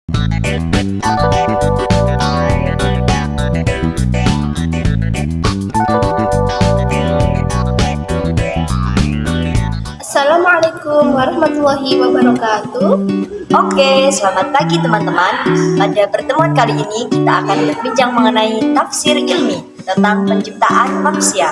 Assalamualaikum warahmatullahi wabarakatuh. Oke, selamat pagi teman-teman. Pada pertemuan kali ini kita akan berbincang mengenai tafsir ilmi tentang penciptaan manusia.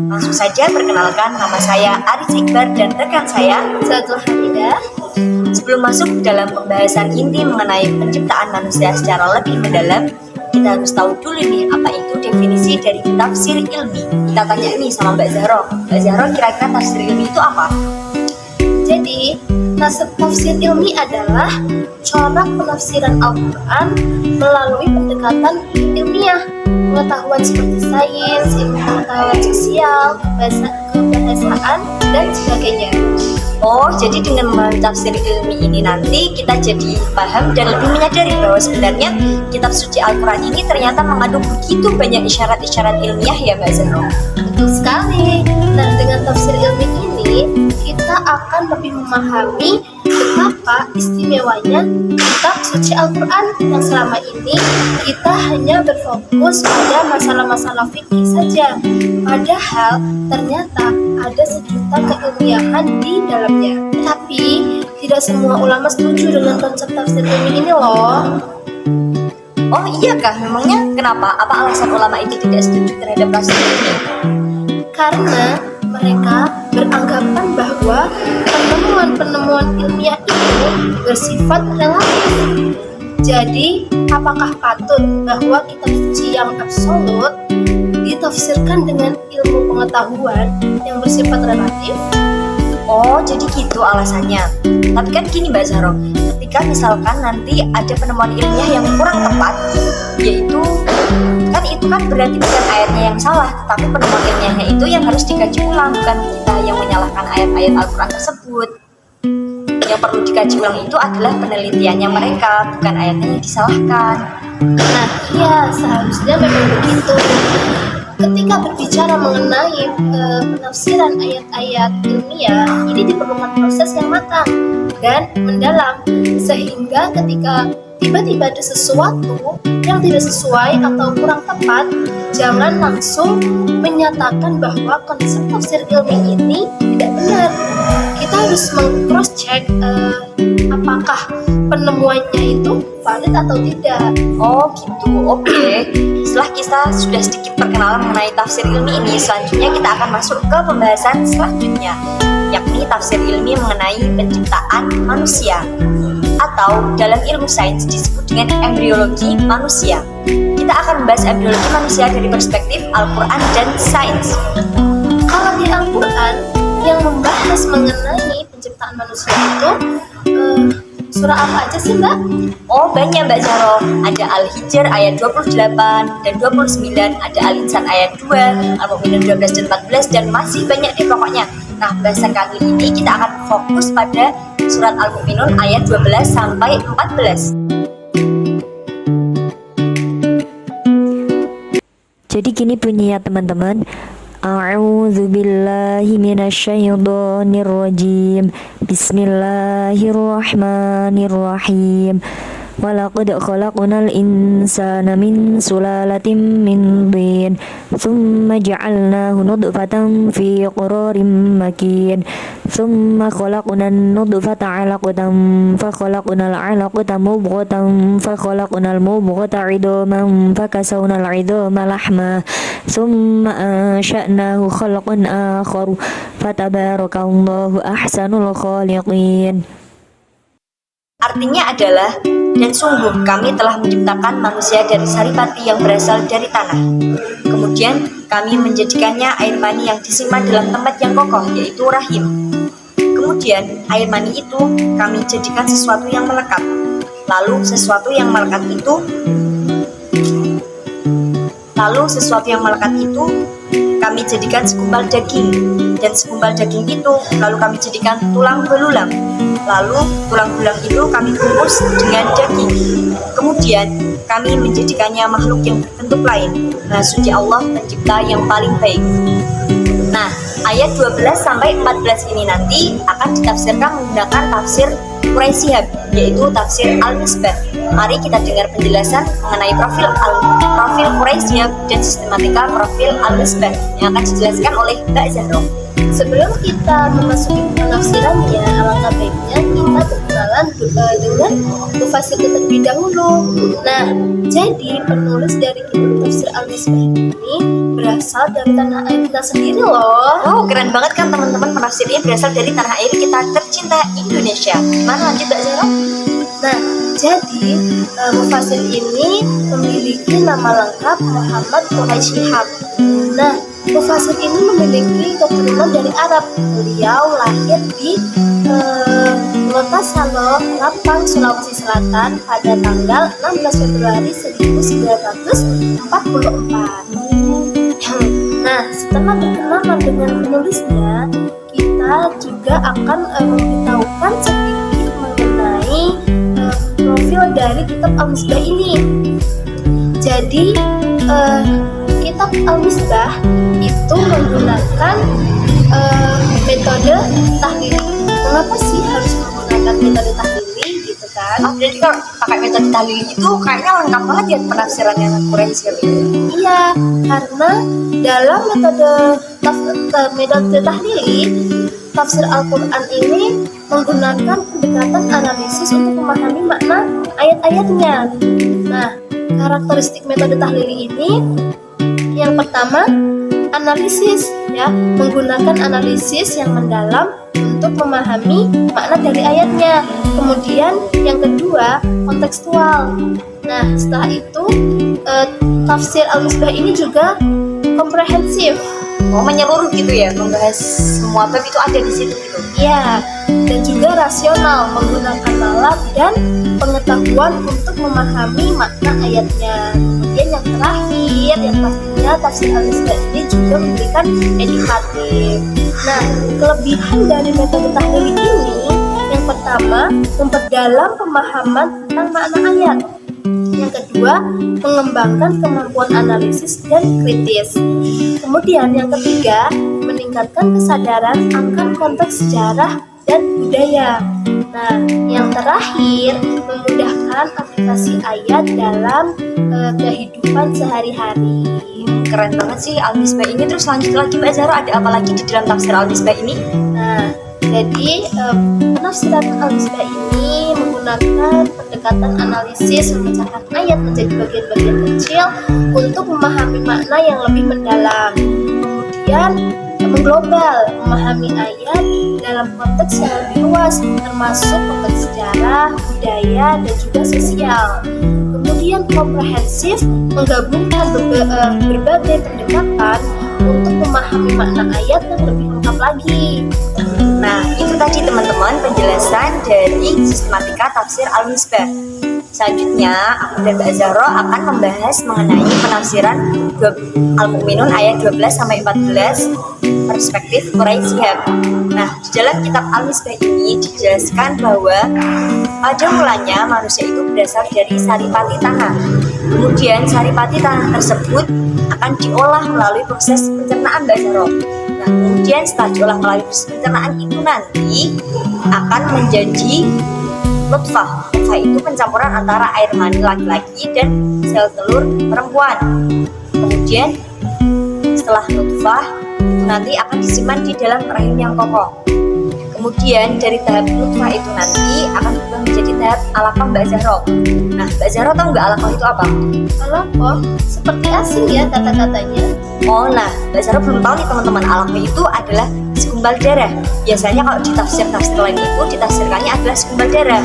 Langsung saja perkenalkan, nama saya Aris Iqbar dan rekan saya Zatul Hamidah. Sebelum masuk dalam pembahasan inti mengenai penciptaan manusia secara lebih mendalam, kita harus tahu dulu nih apa itu definisi dari tafsir ilmi. Kita tanya nih sama Mbak Zahro. Mbak Zahro, kira-kira tafsir ilmi itu apa? Jadi, tafsir ilmi adalah corak penafsiran Al-Quran melalui pendekatan ilmiah, pengetahuan seperti sains, ilmu pengetahuan sosial, kebahasaan, dan sebagainya. Oh, jadi dengan mentafsir ilmi ini nanti kita jadi paham dan lebih menyadari bahwa sebenarnya kitab suci Al-Quran ini ternyata mengandung begitu banyak isyarat-isyarat ilmiah ya Mbak Zahro. Betul sekali. Nah, dengan tafsir ilmi ini kita akan lebih memahami betapa istimewanya kitab suci Al-Quran yang selama ini kita hanya berfokus pada masalah-masalah fikih saja. Padahal ternyata ada sejuta keilmiahan di dalamnya. Tapi tidak semua ulama setuju dengan konsep tafsir ilmi ini loh. Oh iya kah? Memangnya kenapa? Apa alasan ulama itu tidak setuju terhadap tafsir ini? Karena mereka beranggapan bahwa penemuan-penemuan ilmiah itu bersifat relatif. Jadi, apakah patut bahwa kitab suci yang absolut ditafsirkan dengan ilmu pengetahuan yang bersifat relatif? Oh, jadi gitu alasannya. Tapi kan gini Mbak Zahro, ketika misalkan nanti ada penemuan ilmiah yang kurang tepat, yaitu itu kan berarti bukan ayatnya yang salah, tapi penemuan ilmiahnya itu yang harus dikaji ulang, bukan kita yang menyalahkan ayat-ayat Al-Quran tersebut. Yang perlu dikaji ulang itu adalah penelitiannya mereka, bukan ayatnya yang disalahkan. Nah, iya, seharusnya memang begitu. Ketika berbicara mengenai penafsiran ayat-ayat ilmiah, ini diperlukan proses yang matang dan mendalam, sehingga ketika tiba-tiba ada sesuatu yang tidak sesuai atau kurang tepat, jangan langsung menyatakan bahwa konsep tafsir ilmi ini tidak benar. Kita harus meng-cross check apakah penemuannya itu valid atau tidak. Oh gitu, oke. Setelah kita sudah sedikit perkenalan mengenai tafsir ilmi ini, selanjutnya kita akan masuk ke pembahasan selanjutnya, yakni tafsir ilmi mengenai penciptaan manusia, atau dalam ilmu sains disebut dengan embriologi manusia. Kita akan membahas embriologi manusia dari perspektif Al-Quran dan sains. Kalau di Al-Quran yang membahas mengenai penciptaan manusia itu surah apa aja sih Mbak? Oh banyak Mbak Zahro, ada Al-Hijr ayat 28 dan 29, ada Al-Insan ayat 2, Al-Mu'minun 12 dan 14, dan masih banyak deh pokoknya. Nah, bahasan kali ini kita akan fokus pada surat Al-Mu'minun ayat 12 sampai 14. Jadi gini bunyinya teman-teman. A'udzubillahi minasyaitonirrajim. Bismillahirrahmanirrahim. Walaqad khalaqnal insana min sulalatin min tin, thumma ja'alnahu nutfatan fi qararin makin, thumma khalaqnan nutfata 'alaqatan fa khalaqnal 'alaqata mudghatan fa khalaqnal mudghata 'idhaman fa kasawnal 'idhama lahma, thumma ansha'nahu khalqan akhar, fatabarakallahu ahsanul khaliqin. Artinya adalah, dan sungguh kami telah menciptakan manusia dari saripati yang berasal dari tanah. Kemudian kami menjadikannya air mani yang disimpan dalam tempat yang kokoh, yaitu rahim. Kemudian air mani itu kami jadikan sesuatu yang melekat. Lalu sesuatu yang melekat itu kami jadikan segumpal daging, dan segumpal daging itu lalu kami jadikan tulang belulang. Lalu tulang belulang itu kami bungkus dengan daging. Kemudian kami menjadikannya makhluk yang berbentuk lain. Nah, suci Allah pencipta yang paling baik. Nah, ayat 12 sampai 14 ini nanti akan ditafsirkan menggunakan tafsir Quraisy Shihab, yaitu tafsir Al-Misbah. Mari kita dengar penjelasan mengenai profil Quraisy Shihab dan sistematika profil Al-Misbah yang akan dijelaskan oleh Mbak Zahro. Sebelum kita memasuki penafsirannya, alangkah baiknya kita berkenalan dengan mufasir terlebih dahulu. Nah, jadi penulis dari kitab tafsir Al-Misbah ini berasal dari tanah air kita sendiri loh. Oh, keren banget kan teman-teman, penafsirnya berasal dari tanah air kita tercinta Indonesia. Gimana lanjut Mbak Zahro? Nah, jadi mufasir ini memiliki nama lengkap Muhammad Quraisy Shihab. Nah, mufasir ini memiliki keturunan dari Arab. Beliau lahir di Kota Salo, Lampang, Sulawesi Selatan pada tanggal 16 Februari 1944. Nah, setelah berkenalan dengan penulisnya, kita juga akan memberitahukan sedikit mengenai profil dari kitab Al-Misbah ini. Jadi kitab Al-Misbah itu menggunakan metode tahlili. Mengapa sih harus menggunakan metode tahlili gitu kan? Oh, jadi kalau pakai metode tahlil itu kayaknya lengkap banget ya penafsirannya Quraisy Shihab ini. Iya, karena dalam metode tahlili, tafsir Al-Quran ini menggunakan pendekatan analisis untuk memahami makna ayat-ayatnya. Nah, karakteristik metode tahlili ini yang pertama, analisis ya, menggunakan analisis yang mendalam untuk memahami makna dari ayatnya. Kemudian yang kedua, kontekstual. Nah, setelah itu tafsir Al-Misbah ini juga komprehensif. Oh, menyeluruh gitu ya, membahas semua bab itu ada di situ gitu. Ya, dan juga rasional, menggunakan nalar dan pengetahuan untuk memahami makna ayatnya. Kemudian yang terakhir, yang pastinya tafsir Al-Misbah ini juga memberikan edukatif. Nah, kelebihan dari metode tahlili ini, yang pertama, memperdalam pemahaman tentang makna ayat. Yang kedua, mengembangkan kemampuan analisis dan kritis. Kemudian yang ketiga, meningkatkan kesadaran akan konteks sejarah dan budaya. Nah, yang terakhir, memudahkan aplikasi ayat dalam kehidupan sehari-hari. Keren banget sih Al-Misbah ini. Terus lanjut lagi Mbak Zahro, ada apa lagi di dalam tafsir Al-Misbah ini? Nah, jadi penafsiran Al-Misbah ini menggunakan pendekatan analisis, memecahkan ayat menjadi bagian-bagian kecil untuk memahami makna yang lebih mendalam. Kemudian mengglobal, memahami ayat dalam konteks yang lebih luas, termasuk konteks sejarah, budaya, dan juga sosial. Kemudian komprehensif, menggabungkan berbagai pendekatan untuk memahami makna ayat yang lebih lengkap lagi. Nah, itu tadi teman-teman penjelasan dari sistematika tafsir Al-Misbah. Selanjutnya, aku dan Mbak Zahro akan membahas mengenai penafsiran Al-Mu'minun ayat 12-14 perspektif Quraisy Shihab. Nah, di dalam kitab Al-Misbah ini dijelaskan bahwa pada mulanya manusia itu berasal dari saripati tanah. Kemudian saripati tanah tersebut akan diolah melalui proses pencernaan Mbak Zahro. Nah, kemudian setelah diolah melalui proses pencernaan itu nanti akan menjadi nutfah. Nutfah itu pencampuran antara air mani laki-laki dan sel telur perempuan. Kemudian setelah nutfah itu nanti akan disimpan di dalam rahim yang kokoh. Kemudian dari tahap nutfah itu nanti akan berubah menjadi tahap alaqah Mbak Zahro. Nah, Mbak Zahro tahu nggak alaqah itu apa? Alaqah seperti asing ya kata-katanya. Oh, nah Mbak Zahro belum tahu nih teman-teman, alaqah itu adalah segumpal darah. Biasanya kalau di tafsir-tafsir lain itu ditafsirkannya adalah segumpal darah.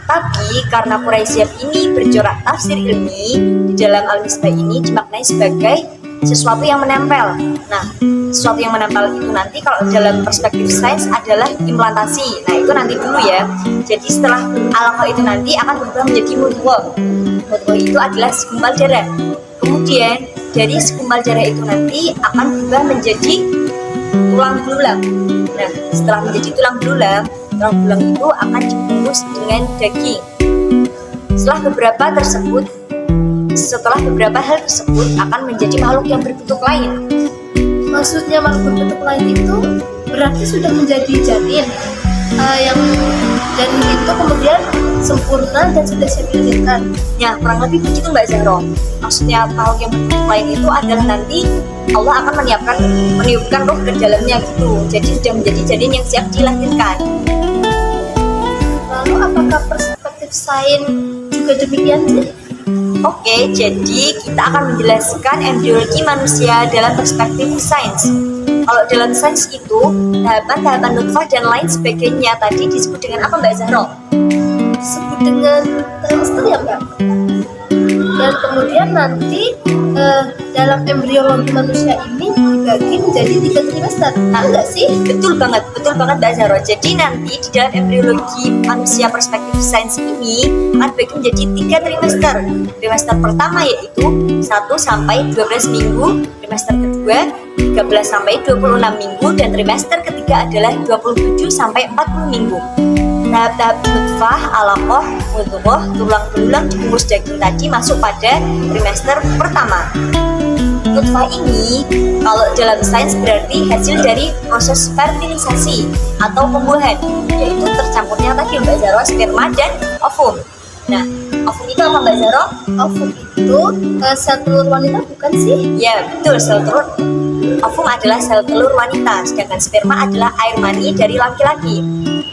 Tapi karena Quraisy Shihab ini bercorak tafsir ilmi, di dalam Al-Misbah ini dimaknai sebagai sesuatu yang menempel. Nah, sesuatu yang menempel itu nanti kalau dalam perspektif sains adalah implantasi. Nah, itu nanti dulu ya. Jadi setelah alaqah itu nanti akan berubah menjadi mudghah. Mudghah itu adalah segumpal darah. Kemudian dari segumpal darah itu nanti akan berubah menjadi tulang belulang. Nah, setelah menjadi tulang belulang itu akan dibungkus dengan daging. Setelah beberapa hal tersebut akan menjadi makhluk yang berbentuk lain. Maksudnya makhluk berbentuk lain itu berarti sudah menjadi janin. Yang janin itu kemudian sempurna dan sudah siap dilahirkan. Ya, kurang lebih begitu Mbak Zahro. Maksudnya makhluk yang berbentuk lain itu adalah nanti Allah akan meniupkan roh ke dalamnya gitu. Jadi sudah menjadi janin yang siap dilahirkan. Lalu apakah perspektif sains juga demikian sih? Oke, jadi kita akan menjelaskan embriologi manusia dalam perspektif sains. Kalau dalam sains itu, tahapan-tahapan nutfah dan lain sebagainya tadi disebut dengan apa Mbak Zahro? Disebut dengan trimester ya Mbak? Dan kemudian nanti dalam embriologi manusia ini dibagi menjadi 3 trimester. Enggak sih? Betul banget Mbak Zahro. Jadi nanti di dalam embriologi manusia perspektif sains ini akan dibagi menjadi 3 trimester. Trimester pertama yaitu 1 sampai 12 minggu, trimester kedua 13 sampai 26 minggu, dan trimester ketiga adalah 27 sampai 40 minggu. Tahap-tahap nutfah, alaqah, mudghah, tulang belulang dibungkus daging tadi masuk pada trimester pertama. Nutfah ini kalau dalam sains berarti hasil dari proses fertilisasi atau pembuahan, yaitu tercampurnya tadi Mbak Zahro sperma dan ovum. Nah, ovum itu apa Mbak Zahro? Ovum itu sel telur wanita bukan sih? Ya, betul, sel telur. Ovum adalah sel telur wanita, sedangkan sperma adalah air mani dari laki-laki.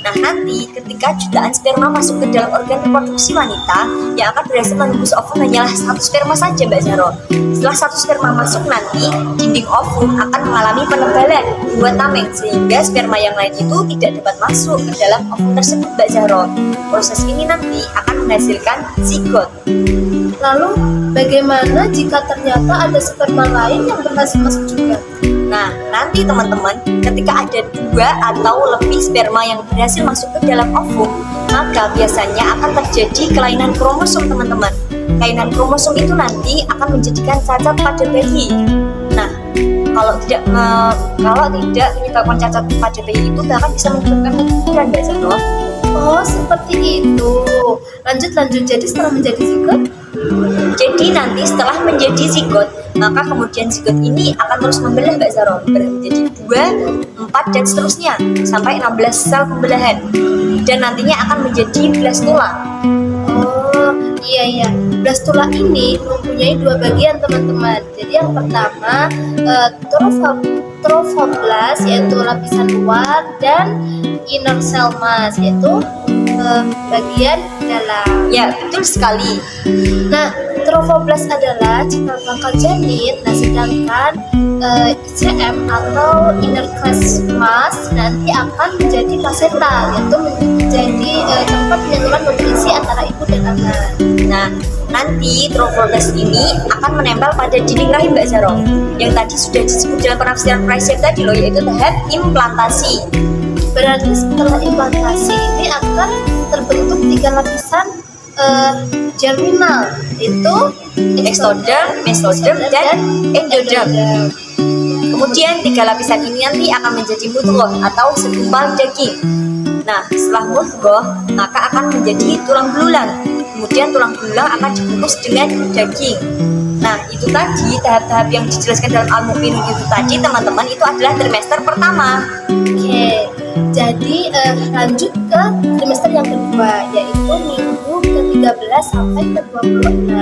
Nah, nanti ketika jutaan sperma masuk ke dalam organ reproduksi wanita, yang akan berhasil menembus ovum hanyalah 1 sperma saja Mbak Zahro. Setelah 1 sperma masuk nanti, dinding ovum akan mengalami penebalan 2 tameng, sehingga sperma yang lain itu tidak dapat masuk ke dalam ovum tersebut Mbak Zahro. Proses ini nanti akan menghasilkan zigot. Lalu bagaimana jika ternyata ada sperma lain yang berhasil masuk juga? Nah, nanti teman-teman, ketika ada 2 atau lebih sperma yang berhasil masuk ke dalam ovum, maka biasanya akan terjadi kelainan kromosom teman-teman. Kelainan kromosom itu nanti akan menjadikan cacat pada bayi. Nah, kalau tidak menyebabkan cacat pada bayi itu bahkan bisa menyebabkan keguguran Mbak Zahro. Oh, seperti itu. Lanjut. Jadi setelah menjadi zigot? Jadi nanti setelah menjadi zigot, maka kemudian zigot ini akan terus membelah Mbak Zahro, menjadi 2, 4 dan seterusnya sampai 16 sel pembelahan, dan nantinya akan menjadi blastula. Oh, iya. Blastula ini mempunyai 2 bagian teman-teman. Jadi yang pertama trophoblast yaitu lapisan luar, dan inner cell mass yaitu bagian dalam. Ya, betul sekali. Nah, trophoblast adalah cikal bakal janin. Nah, sedangkan ICM atau inner cell mass nanti akan menjadi placenta, yaitu menjadi tempat penyaluran nutrisi antara ibu dan anak. Nah, nanti trophoblast ini akan menempel pada dinding rahim Mbak Zahro, yang tadi sudah disebut dalam penafsiran Price tadi loh, yaitu tahap implantasi. Berarti setelah implantasi ini akan terbentuk 3 lapisan germinal, itu Ektoderm, mesoderm, dan endoderm. Kemudian 3 lapisan ini nanti akan menjadi mudghah atau segumpal daging. Nah, setelah mudghah maka akan menjadi tulang belulang. Kemudian tulang belulang akan dibungkus dengan daging. Nah, itu tadi tahap-tahap yang dijelaskan dalam Al-Mu'minun itu tadi teman-teman, itu adalah trimester pertama. Oke, jadi lanjut ke trimester yang kedua, yaitu minggu ke-13 sampai ke-26.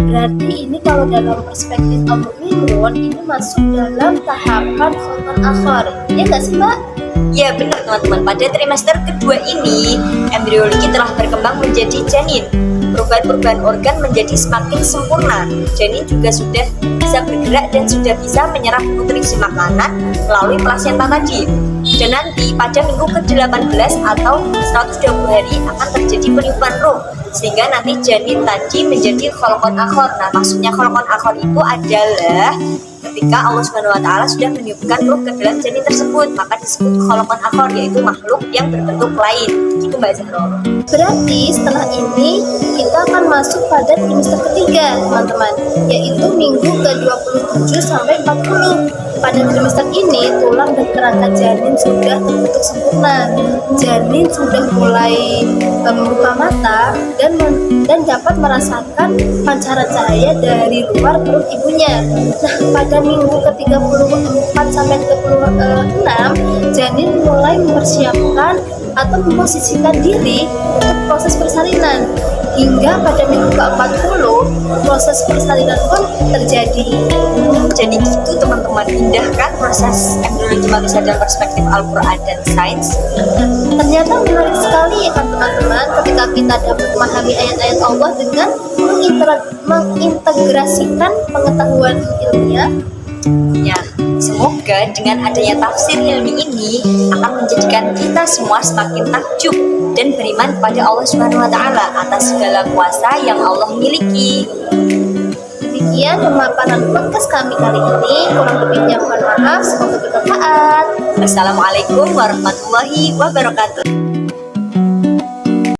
Berarti ini kalau dalam perspektif Al-Mu'minun ini masuk dalam tahapan khalqan akhar. Ya nggak sih Mbak? Ya benar teman-teman, pada trimester kedua ini embriologi telah berkembang menjadi janin. Perubahan-perubahan organ menjadi semakin sempurna. Janin juga sudah bisa bergerak dan sudah bisa menyerap nutrisi makanan melalui plasenta tadi. Dan nanti pada minggu ke-18 atau 120 hari akan terjadi peniupan roh, sehingga nanti janin tadi menjadi khalqan akhar. Nah, maksudnya khalqan akhar itu adalah ketika Allah Subhanahu wa taala sudah meniupkan roh ke dalam janin tersebut, maka disebut khalqan akhar, yaitu makhluk yang berbentuk lain. Gitu Mbak Zahro. Berarti setelah ini kita akan masuk pada trimester ketiga, teman-teman, yaitu minggu ke-27 sampai 40. Pada trimester ini, tulang dan kerangka janin sudah terbentuk sempurna. Janin sudah mulai membuka mata dan dapat merasakan pancaran cahaya dari luar perut ibunya. Nah, pada minggu ke-34 sampai 36, janin mulai mempersiapkan atau memposisikan diri untuk proses persalinan. Hingga pada minggu ke-40, proses persalinan pun terjadi. Jadi gitu teman-teman, indah kan proses embriologi manusia dalam perspektif Al-Quran dan sains. Ternyata menarik sekali ya kan teman-teman, ketika kita dapat memahami ayat-ayat Allah dengan mengintegrasikan pengetahuan ilmiah. Ya, semoga dengan adanya tafsir ilmi ini akan menjadikan kita semua semakin takjub dan beriman kepada Allah Subhanahu wa taala atas segala kuasa yang Allah miliki. Demikian pemaparan podcast kami kali ini. Kurang lebihnya mohon maaf, semoga bermanfaat. Wassalamualaikum warahmatullahi wabarakatuh.